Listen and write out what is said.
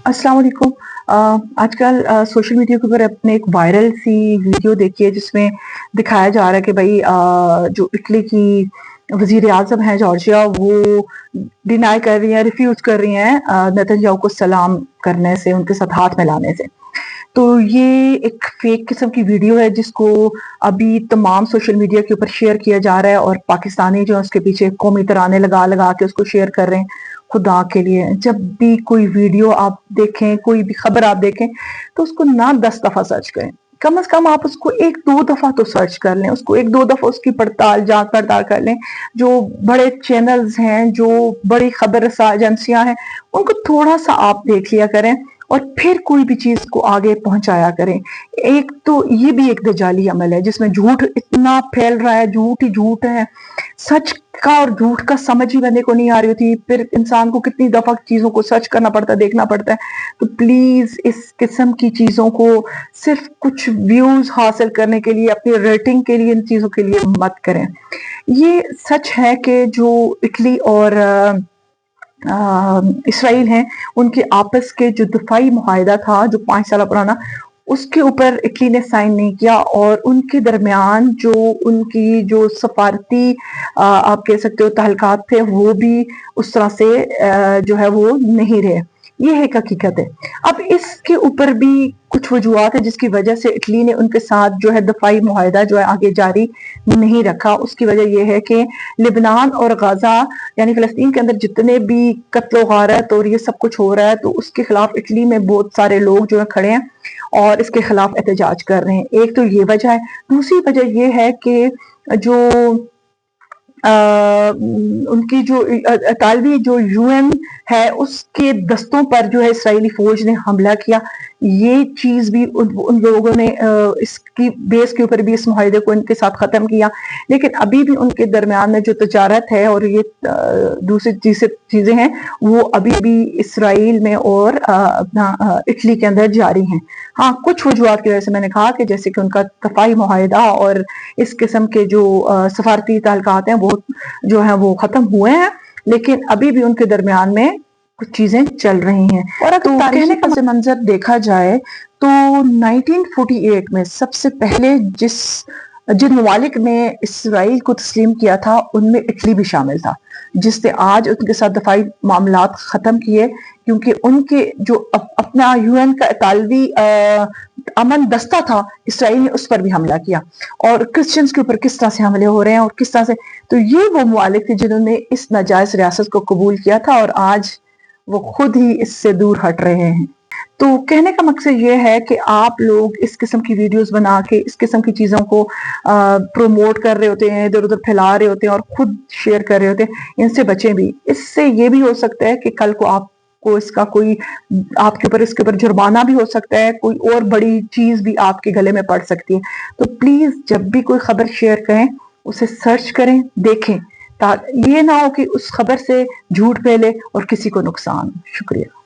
अस्सलाम वालेकुम। आजकल सोशल मीडिया के ऊपर अपने एक वायरल सी वीडियो देखी है जिसमें दिखाया जा रहा है कि भाई जो इटली की वजीर आजम है जॉर्जिया, वो डिनाई कर रही हैं, रिफ्यूज कर रही हैं नेतन्याहू को सलाम करने से, उनके साथ हाथ मिलाने से। तो ये एक फेक किस्म की वीडियो है जिसको अभी तमाम सोशल मीडिया के ऊपर शेयर किया जा रहा है, और पाकिस्तानी जो है उसके पीछे कौमी तराने लगा लगा के उसको शेयर कर रहे हैं। खुदा के लिए, जब भी कोई वीडियो आप देखें, कोई भी खबर आप देखें, तो उसको ना 10 दफा सर्च करें, कम से कम आप उसको 1-2 दफा तो सर्च कर लें, उसको 1-2 दफा उसकी जांच पड़ताल कर लें। जो बड़े चैनल्स हैं, जो बड़ी खबर एजेंसियां हैं, उनको थोड़ा सा आप देख लिया करें और फिर कोई भी चीज को आगे पहुंचाया करें। एक तो ये भी एक दजाली अमल है जिसमें झूठ इतना फैल रहा है, झूठ ही झूठ है। सच का और झूठ का समझ ही बंदे को नहीं आ रही होती, फिर इंसान को कितनी दफा चीजों को सर्च करना पड़ता है, देखना पड़ता है। तो प्लीज इस किस्म की चीजों को सिर्फ कुछ व्यूज हासिल करने के लिए, अपनी रेटिंग के लिए, इन चीजों के लिए मत करें। ये सच है कि जो इटली और इसराइल हैं, उनके आपस के जो दफाई मुआहदा था जो 5 साल पुराना, उसके ऊपर इटली ने साइन नहीं किया, और उनके दरमियान जो उनकी जो सफारती आप कह सकते हो तहलकात थे, वो भी उस तरह से जो है वो नहीं रहे। ये एक हकीकत है। अब इसके ऊपर भी कुछ वजूहत है जिसकी वजह से इटली ने उनके साथ जो है दफाई मुआहदा जो है आगे जारी नहीं रखा। उसकी वजह यह है कि लिबनान और गाजा यानी फिलिस्तीन के अंदर जितने भी कत्ल गारत और ये सब कुछ हो रहा है, तो उसके खिलाफ इटली में बहुत सारे लोग जो है खड़े हैं और इसके खिलाफ एहतजाज कर रहे हैं। एक तो ये वजह है। दूसरी वजह ये है कि जो उनकी जो इतालवी जो यूएन है, उसके दस्तों पर जो है इसराइली फौज ने हमला किया। ये चीज भी उन लोगों ने इसकी बेस के ऊपर भी इस मुआहदे को इनके साथ खत्म किया। लेकिन अभी भी उनके दरमियान में जो तजारत है और ये दूसरी चीजें हैं, वो अभी भी इसराइल में और अपना इटली के अंदर जारी हैं। हाँ, कुछ वजूहत की वजह से मैंने कहा कि जैसे कि उनका दफाई मुआहदा और इस किस्म के जो सफारती ताल्लुकात हैं वो जो है वो खत्म हुए हैं, लेकिन अभी भी उनके दरमियान में कुछ चीजें चल रही हैं। और अगर तारीखी पस मंजर देखा जाए तो 1948 में सबसे पहले जिन ममालिक ने इसराइल को तस्लीम किया था, उनमें इटली भी शामिल था, जिसने आज उनके साथ दफाई मामलात खत्म किए, क्योंकि उनके जो अपना यूएन का इतालवी अमन दस्ता था, इसराइल ने उस पर भी हमला किया। और क्रिश्चियंस के ऊपर किस तरह से हमले हो रहे हैं और किस तरह से, तो ये वो मुआलिक थे जिन्होंने इस नाजायज रियासत को कबूल किया था, और आज वो खुद ही इससे दूर हट रहे हैं। तो कहने का मकसद ये है कि आप लोग इस किस्म की वीडियोस बना के इस किस्म की चीजों को प्रोमोट कर रहे होते हैं, इधर उधर फैला रहे होते हैं और खुद शेयर कर रहे होते हैं, इनसे बचें भी। इससे ये भी हो सकता है कि कल को आपको इसका कोई आपके ऊपर इसके ऊपर जुर्माना भी हो सकता है, कोई और बड़ी चीज भी आपके गले में पड़ सकती है। तो प्लीज जब भी कोई खबर शेयर करें, उसे सर्च करें, देखें, ताकि ये ना हो कि उस खबर से झूठ फैले और किसी को नुकसान। शुक्रिया।